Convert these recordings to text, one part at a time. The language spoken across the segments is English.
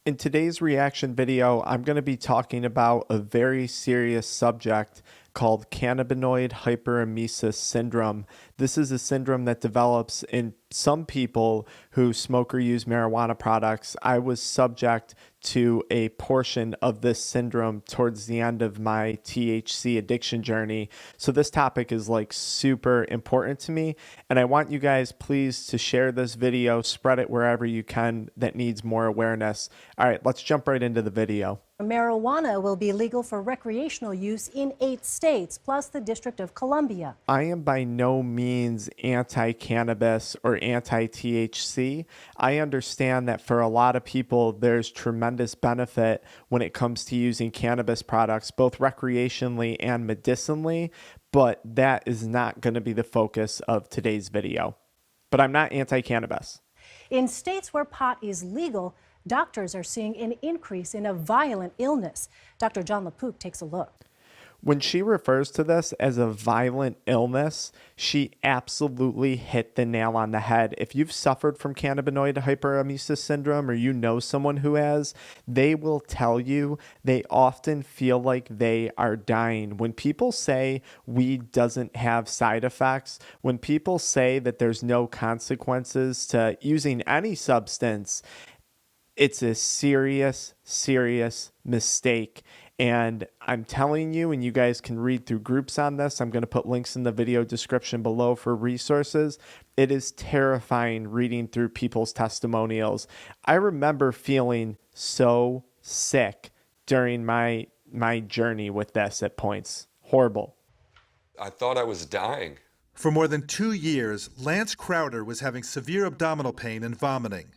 In today's reaction video, I'm going to be talking about a very serious subject called Cannabinoid Hyperemesis Syndrome. This is a syndrome that develops in some people who smoke or use marijuana products. I was subject to a portion of this syndrome towards the end of my THC addiction journey. So this topic is like super important to me. And I want you guys please to share this video, spread it wherever you can that needs more awareness. All right, let's jump right into the video. Marijuana will be legal for recreational use in 8 states, plus the District of Columbia. I am by no means anti-cannabis or anti-THC. I understand that for a lot of people, there's tremendous benefit when it comes to using cannabis products, both recreationally and medicinally, but that is not going to be the focus of today's video. But I'm not anti-cannabis. In states where pot is legal, doctors are seeing an increase in a violent illness. Dr. John LaPook takes a look. When she refers to this as a violent illness, she absolutely hit the nail on the head. If you've suffered from cannabinoid hyperemesis syndrome or you know someone who has, they will tell you they often feel like they are dying. When people say weed doesn't have side effects, when people say that there's no consequences to using any substance, it's a serious, serious mistake. And I'm telling you, and you guys can read through groups on this. I'm going to put links in the video description below for resources. It is terrifying reading through people's testimonials. I remember feeling so sick during my journey with this at points. Horrible. I thought I was dying. For more than 2 years, Lance Crowder was having severe abdominal pain and vomiting.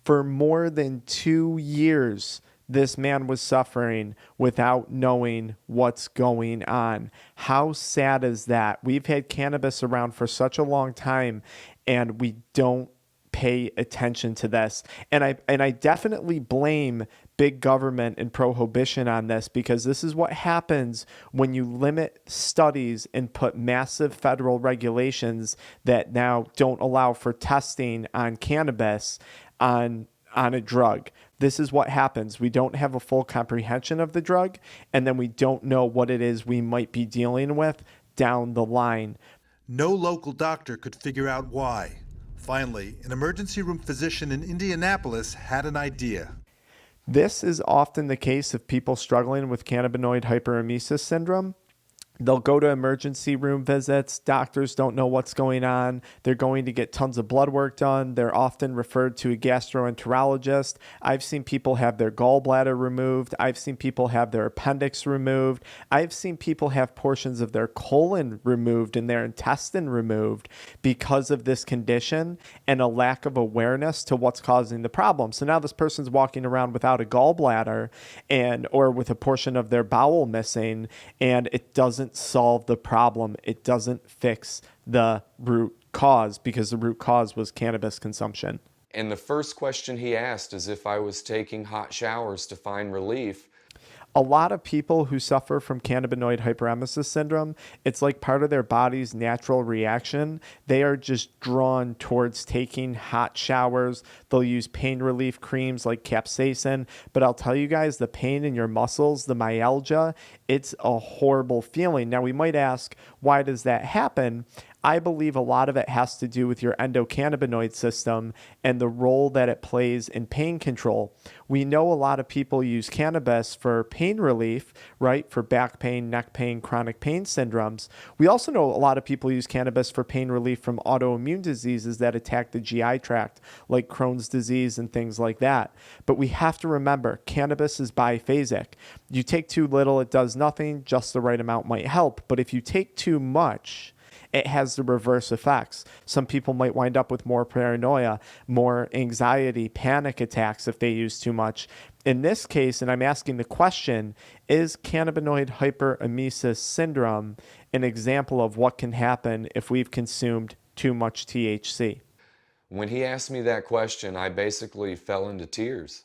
For more than 2 years, this man was suffering without knowing what's going on. How sad is that? We've had cannabis around for such a long time, and we don't pay attention to this. And I definitely blame big government and prohibition on this, because this is what happens when you limit studies and put massive federal regulations that now don't allow for testing on cannabis on a drug. This is what happens. We don't have a full comprehension of the drug, and then we don't know what it is we might be dealing with down the line. No local doctor could figure out why. Finally, an emergency room physician in Indianapolis had an idea. This is often the case of people struggling with cannabinoid hyperemesis syndrome. They'll go to emergency room visits. Doctors don't know what's going on. They're going to get tons of blood work done. They're often referred to a gastroenterologist. I've seen people have their gallbladder removed. I've seen people have their appendix removed. I've seen people have portions of their colon removed and their intestine removed because of this condition and a lack of awareness to what's causing the problem. So now this person's walking around without a gallbladder or with a portion of their bowel missing, and it doesn't solve the problem. It doesn't fix the root cause, because the root cause was cannabis consumption. And the first question he asked is if I was taking hot showers to find relief. A lot of people who suffer from cannabinoid hyperemesis syndrome, it's like part of their body's natural reaction. They are just drawn towards taking hot showers. They'll use pain relief creams like capsaicin. But I'll tell you guys, the pain in your muscles, the myalgia, it's a horrible feeling. Now, we might ask, why does that happen? I believe a lot of it has to do with your endocannabinoid system and the role that it plays in pain control. We know a lot of people use cannabis for pain relief, right? For back pain, neck pain, chronic pain syndromes. We also know a lot of people use cannabis for pain relief from autoimmune diseases that attack the GI tract, like Crohn's disease and things like that. But we have to remember, cannabis is biphasic. You take too little, it does nothing. Just the right amount might help. But if you take too much, it has the reverse effects. Some people might wind up with more paranoia, more anxiety, panic attacks if they use too much. In this case, and I'm asking the question, is cannabinoid hyperemesis syndrome an example of what can happen if we've consumed too much THC? When he asked me that question, I basically fell into tears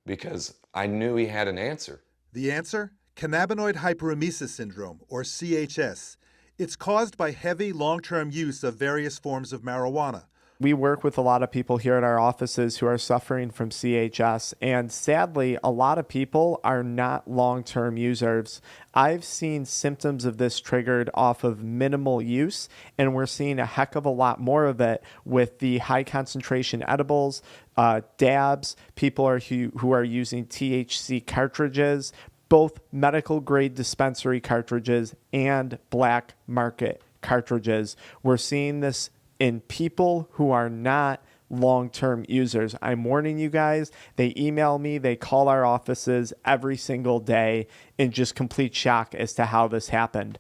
because I knew he had an answer. The answer? Cannabinoid Hyperemesis Syndrome, or CHS. It's caused by heavy, long-term use of various forms of marijuana, We work with a lot of people here at our offices who are suffering from CHS, and sadly, a lot of people are not long-term users. I've seen symptoms of this triggered off of minimal use, and we're seeing a heck of a lot more of it with the high concentration edibles, dabs, people who are using THC cartridges, both medical grade dispensary cartridges and black market cartridges. We're seeing this in people who are not long-term users. I'm warning you guys, they email me, they call our offices every single day in just complete shock as to how this happened.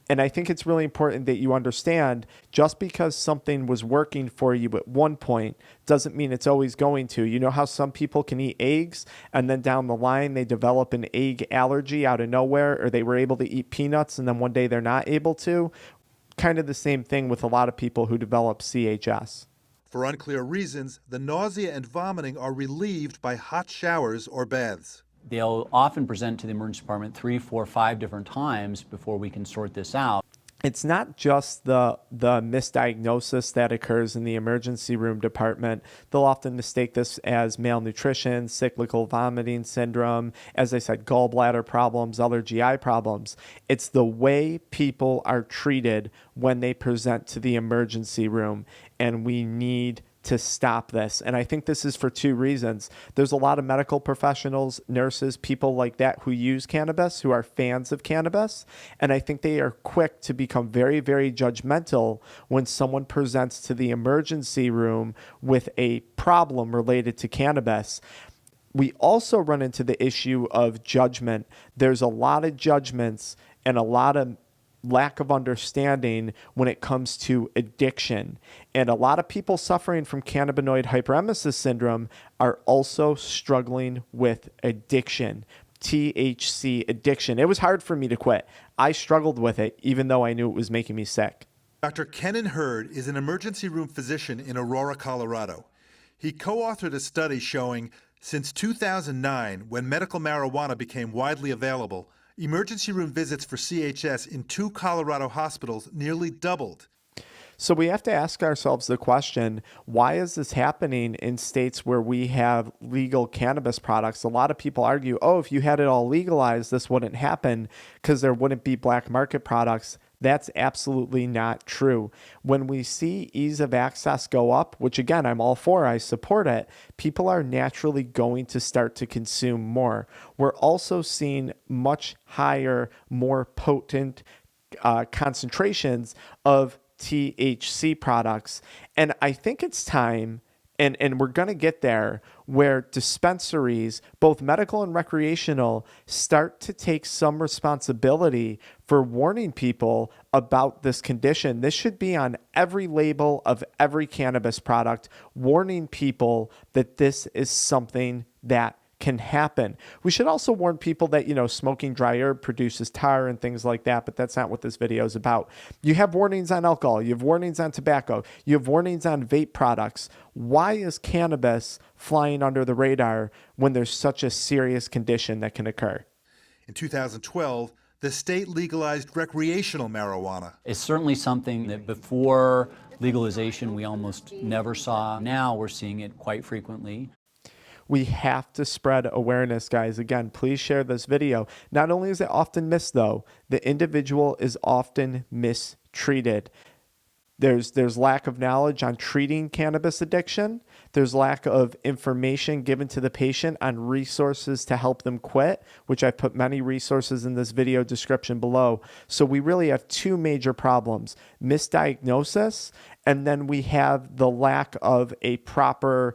And I think it's really important that you understand just because something was working for you at one point doesn't mean it's always going to. You know how some people can eat eggs and then down the line they develop an egg allergy out of nowhere, or they were able to eat peanuts and then one day they're not able to? Kind of the same thing with a lot of people who develop CHS. For unclear reasons, the nausea and vomiting are relieved by hot showers or baths. They'll often present to the emergency department 3, 4, 5 different times before we can sort this out. It's not just the misdiagnosis that occurs in the emergency room department. They'll often mistake this as malnutrition, cyclical vomiting syndrome, as I said, gallbladder problems, other GI problems. It's the way people are treated when they present to the emergency room, and we need to stop this. And I think this is for two reasons. There's a lot of medical professionals, nurses, people like that who use cannabis, who are fans of cannabis. And I think they are quick to become very, very judgmental when someone presents to the emergency room with a problem related to cannabis. We also run into the issue of judgment. There's a lot of judgments and a lot of lack of understanding when it comes to addiction. And a lot of people suffering from cannabinoid hyperemesis syndrome are also struggling with addiction, THC addiction. It was hard for me to quit. I struggled with it, even though I knew it was making me sick. Dr. Kenan Hurd is an emergency room physician in Aurora, Colorado. He co-authored a study showing since 2009, when medical marijuana became widely available, emergency room visits for CHS in 2 Colorado hospitals nearly doubled. So we have to ask ourselves the question, why is this happening in states where we have legal cannabis products? A lot of people argue, oh, if you had it all legalized, this wouldn't happen because there wouldn't be black market products. That's absolutely not true. When we see ease of access go up, which again, I'm all for, I support it, people are naturally going to start to consume more. We're also seeing much higher, more potent concentrations of THC products. And I think it's time, and we're going to get there, where dispensaries, both medical and recreational, start to take some responsibility for warning people about this condition. This should be on every label of every cannabis product, warning people that this is something that can happen. We should also warn people that, smoking dry herb produces tar and things like that, but that's not what this video is about. You have warnings on alcohol, you have warnings on tobacco, you have warnings on vape products. Why is cannabis flying under the radar when there's such a serious condition that can occur? In 2012, the state legalized recreational marijuana. It's certainly something that before legalization we almost never saw. Now we're seeing it quite frequently. We have to spread awareness, guys. Again, please share this video. Not only is it often missed, though, the individual is often mistreated. There's lack of knowledge on treating cannabis addiction. There's lack of information given to the patient on resources to help them quit, which I've put many resources in this video description below. So we really have two major problems: misdiagnosis, and then we have the lack of a proper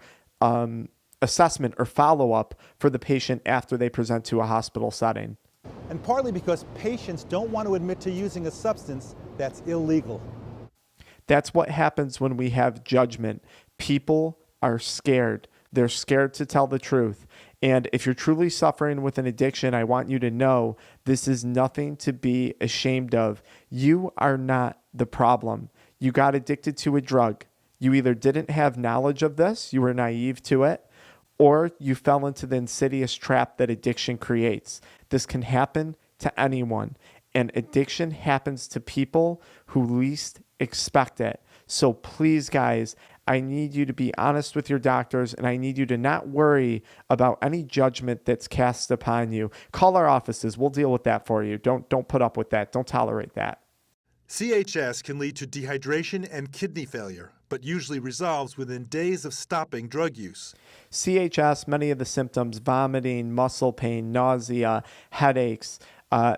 assessment or follow-up for the patient after they present to a hospital setting. And partly because patients don't want to admit to using a substance that's illegal. That's what happens when we have judgment. People are scared. They're scared to tell the truth. And if you're truly suffering with an addiction, I want you to know this is nothing to be ashamed of. You are not the problem. You got addicted to a drug. You either didn't have knowledge of this, you were naive to it, or you fell into the insidious trap that addiction creates. This can happen to anyone, and addiction happens to people who least expect it. So please, guys, I need you to be honest with your doctors, and I need you to not worry about any judgment that's cast upon you. Call our offices. We'll deal with that for you. Don't put up with that. Don't tolerate that. CHS can lead to dehydration and kidney failure, but usually resolves within days of stopping drug use. CHS, many of the symptoms, vomiting, muscle pain, nausea, headaches,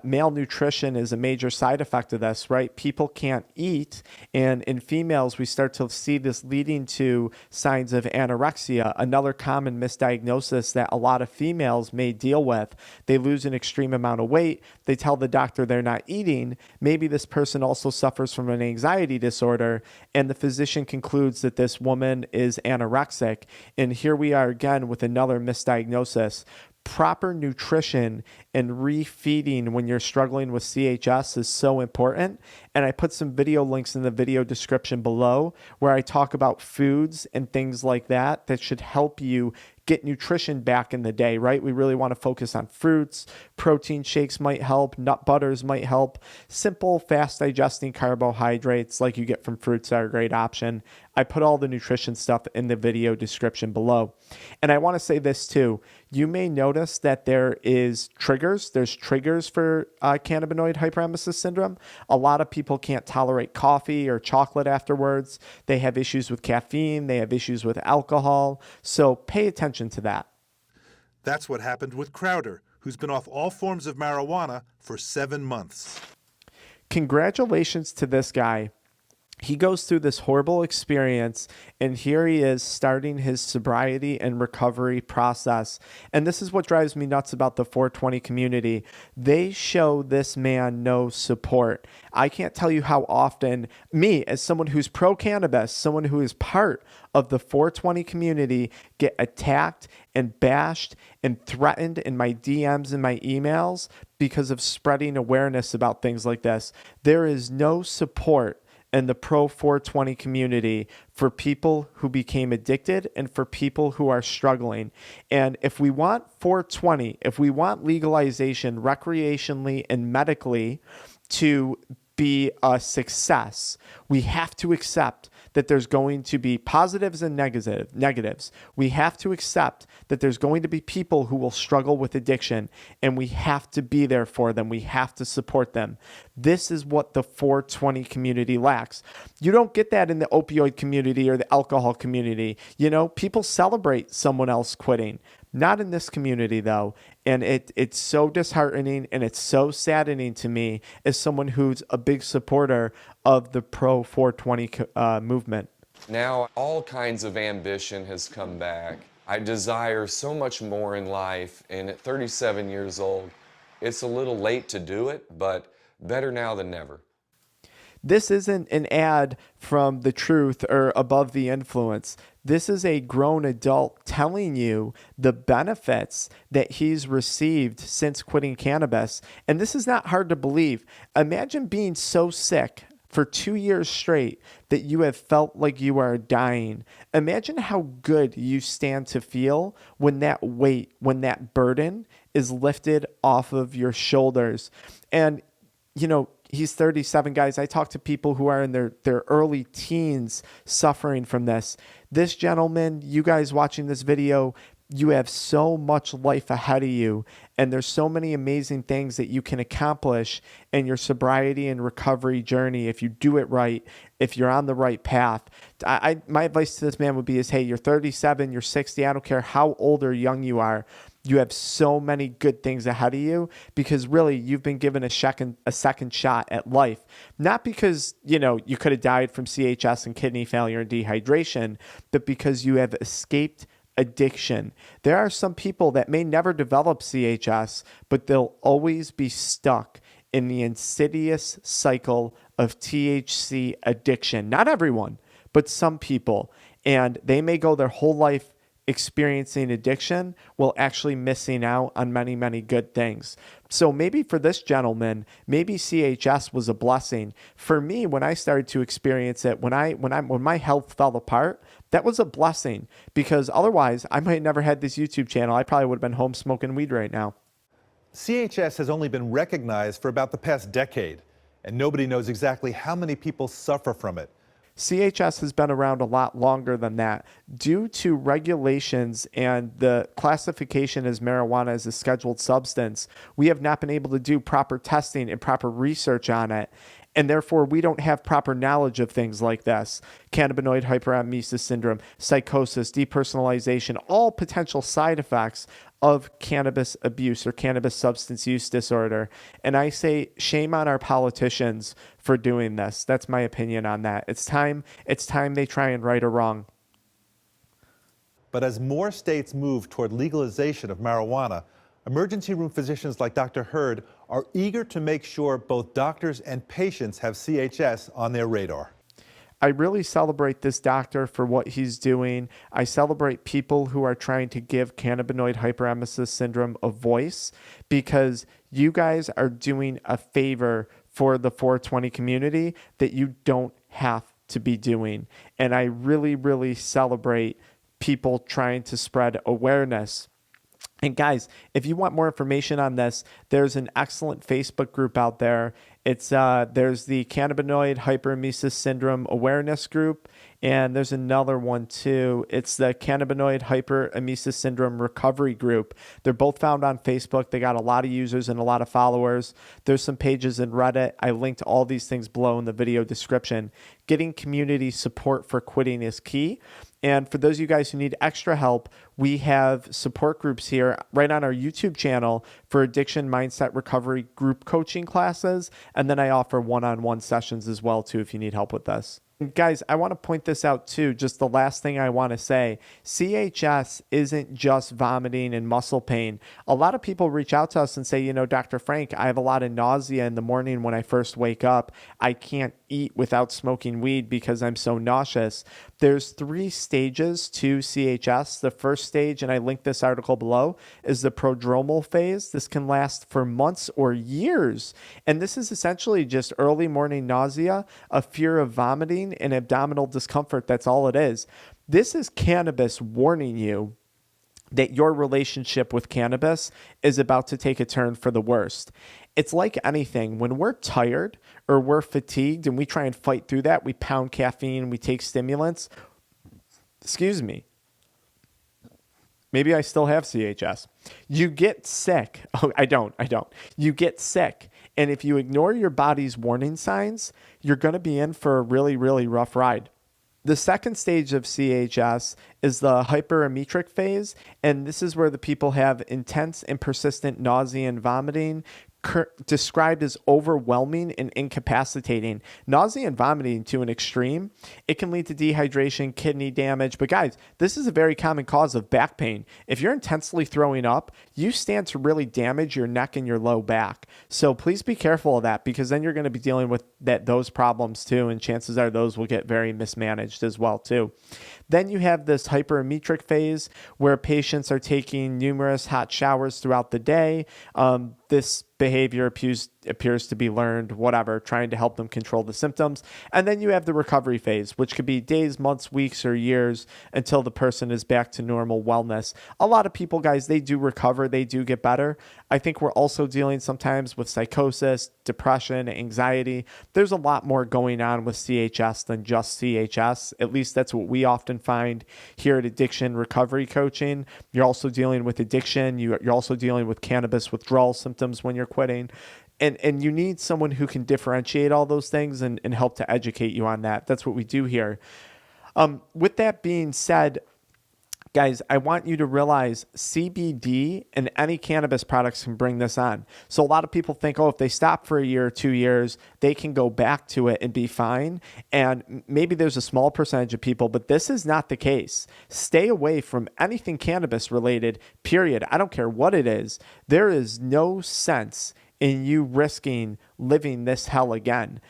malnutrition is a major side effect of this, right? People can't eat. And in females, we start to see this leading to signs of anorexia, another common misdiagnosis that a lot of females may deal with. They lose an extreme amount of weight. They tell the doctor they're not eating. Maybe this person also suffers from an anxiety disorder, and the physician concludes that this woman is anorexic. And here we are again with another misdiagnosis. Proper nutrition and refeeding when you're struggling with CHS is so important. And I put some video links in the video description below where I talk about foods and things like that that should help you get nutrition back in the day, right? We really want to focus on fruits. Protein shakes might help. Nut butters might help. Simple, fast digesting carbohydrates like you get from fruits are a great option. I put all the nutrition stuff in the video description below. And I want to say this too. You may notice that there is triggers. There's triggers for cannabinoid hyperemesis syndrome. A lot of people can't tolerate coffee or chocolate afterwards. They have issues with caffeine. They have issues with alcohol. So pay attention to that. That's what happened with Crowder, who's been off all forms of marijuana for 7 months. Congratulations to this guy. He goes through this horrible experience, and here he is starting his sobriety and recovery process. And this is what drives me nuts about the 420 community. They show this man no support. I can't tell you how often me, as someone who's pro-cannabis, someone who is part of the 420 community, get attacked and bashed and threatened in my DMs and my emails because of spreading awareness about things like this. There is no support in the pro 420 community for people who became addicted and for people who are struggling. And if we want 420, if we want legalization recreationally and medically to be a success, we have to accept that there's going to be positives and negatives. We have to accept that there's going to be people who will struggle with addiction, and we have to be there for them. We have to support them. This is what the 420 community lacks. You don't get that in the opioid community or the alcohol community. You know, people celebrate someone else quitting. Not in this community, though. And it's so disheartening and it's so saddening to me as someone who's a big supporter of the pro 420 movement. Now, all kinds of ambition has come back. I desire so much more in life, and at 37 years old, it's a little late to do it, but better now than never. This isn't an ad from The Truth or Above the Influence. This is a grown adult telling you the benefits that he's received since quitting cannabis. And this is not hard to believe. Imagine being so sick for 2 years straight that you have felt like you are dying. Imagine how good you stand to feel when that weight, when that burden is lifted off of your shoulders. And, you know, he's 37, guys. I talk to people who are in their early teens suffering from this. This gentleman, you guys watching this video, you have so much life ahead of you, and there's so many amazing things that you can accomplish in your sobriety and recovery journey if you do it right, if you're on the right path. My advice to this man would be is, hey, you're 37, you're 60, I don't care how old or young you are. You have so many good things ahead of you because really you've been given a second shot at life. Not because, you know, you could have died from CHS and kidney failure and dehydration, but because you have escaped addiction. There are some people that may never develop CHS, but they'll always be stuck in the insidious cycle of THC addiction. Not everyone, but some people. And they may go their whole life experiencing addiction while actually missing out on many, many good things. So maybe for this gentleman, maybe CHS was a blessing. For me, when I started to experience it, when my health fell apart, that was a blessing because otherwise I might have never had this YouTube channel. I probably would have been home smoking weed right now. CHS has only been recognized for about the past decade, and nobody knows exactly how many people suffer from it. CHS has been around a lot longer than that. Due to regulations and the classification as marijuana as a scheduled substance, we have not been able to do proper testing and proper research on it. And therefore, we don't have proper knowledge of things like this. Cannabinoid hyperemesis syndrome, psychosis, depersonalization, all potential side effects of cannabis abuse or cannabis substance use disorder. And I say shame on our politicians for doing this. That's my opinion on that. It's time they try and right a wrong. But as more states move toward legalization of marijuana, emergency room physicians like Dr. Hurd are eager to make sure both doctors and patients have CHS on their radar. I really celebrate this doctor for what he's doing. I celebrate people who are trying to give cannabinoid hyperemesis syndrome a voice, because you guys are doing a favor for the 420 community that you don't have to be doing. And I really, really celebrate people trying to spread awareness. And guys, if you want more information on this, there's an excellent Facebook group out there. There's the Cannabinoid Hyperemesis Syndrome Awareness Group, and there's another one too. It's the Cannabinoid Hyperemesis Syndrome Recovery Group. They're both found on Facebook. They got a lot of users and a lot of followers. There's some pages in Reddit. I linked all these things below in the video description. Getting community support for quitting is key. And for those of you guys who need extra help, we have support groups here right on our YouTube channel for addiction mindset recovery group coaching classes. And then I offer one-on-one sessions as well too if you need help with this. And guys, I want to point this out too, just the last thing I want to say. CHS isn't just vomiting and muscle pain. A lot of people reach out to us and say, you know, Dr. Frank, I have a lot of nausea in the morning when I first wake up. I can't eat without smoking weed because I'm so nauseous. There's 3 stages to CHS. The first stage, and I linked this article below, is the prodromal phase. This can last for months or years. And this is essentially just early morning nausea, a fear of vomiting, and abdominal discomfort. That's all it is. This is cannabis warning you that your relationship with cannabis is about to take a turn for the worst. It's like anything. When we're tired or we're fatigued and we try and fight through that, we pound caffeine, we take stimulants. Excuse me. Maybe I still have CHS. You get sick. Oh, I don't. You get sick. And if you ignore your body's warning signs, you're going to be in for a really, really rough ride. The second stage of CHS is the hypermetric phase, and this is where the people have intense and persistent nausea and vomiting, described as overwhelming and incapacitating. Nausea and vomiting to an extreme, it can lead to dehydration, kidney damage. But guys, this is a very common cause of back pain. If you're intensely throwing up, you stand to really damage your neck and your low back. So please be careful of that, because then you're going to be dealing with those problems too, and chances are those will get very mismanaged as well too. Then you have this hypermetric phase where patients are taking numerous hot showers throughout the day. This behavior appears to be learned, whatever, trying to help them control the symptoms. And then you have the recovery phase, which could be days, months, weeks, or years until the person is back to normal wellness. A lot of people, guys, they do recover, they do get better. I think we're also dealing sometimes with psychosis, depression, anxiety. There's a lot more going on with CHS than just CHS. At least that's what we often find here at Addiction Recovery Coaching. You're also dealing with addiction. You're also dealing with cannabis withdrawal symptoms when you're quitting. And you need someone who can differentiate all those things and help to educate you on that. That's what we do here. With that being said, guys, I want you to realize CBD and any cannabis products can bring this on. So a lot of people think, oh, if they stop for a year or 2 years, they can go back to it and be fine. And maybe there's a small percentage of people, but this is not the case. Stay away from anything cannabis related, period. I don't care what it is. There is no sense in you risking living this hell again.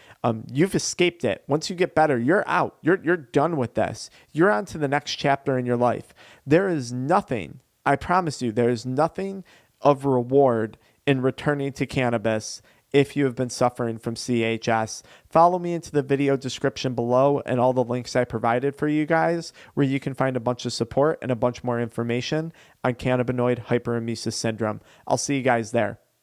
You've escaped it. Once you get better, you're out. You're done with this. You're on to the next chapter in your life. There is nothing, I promise you, there is nothing of reward in returning to cannabis if you have been suffering from CHS. Follow me into the video description below and all the links I provided for you guys, where you can find a bunch of support and a bunch more information on cannabinoid hyperemesis syndrome. I'll see you guys there.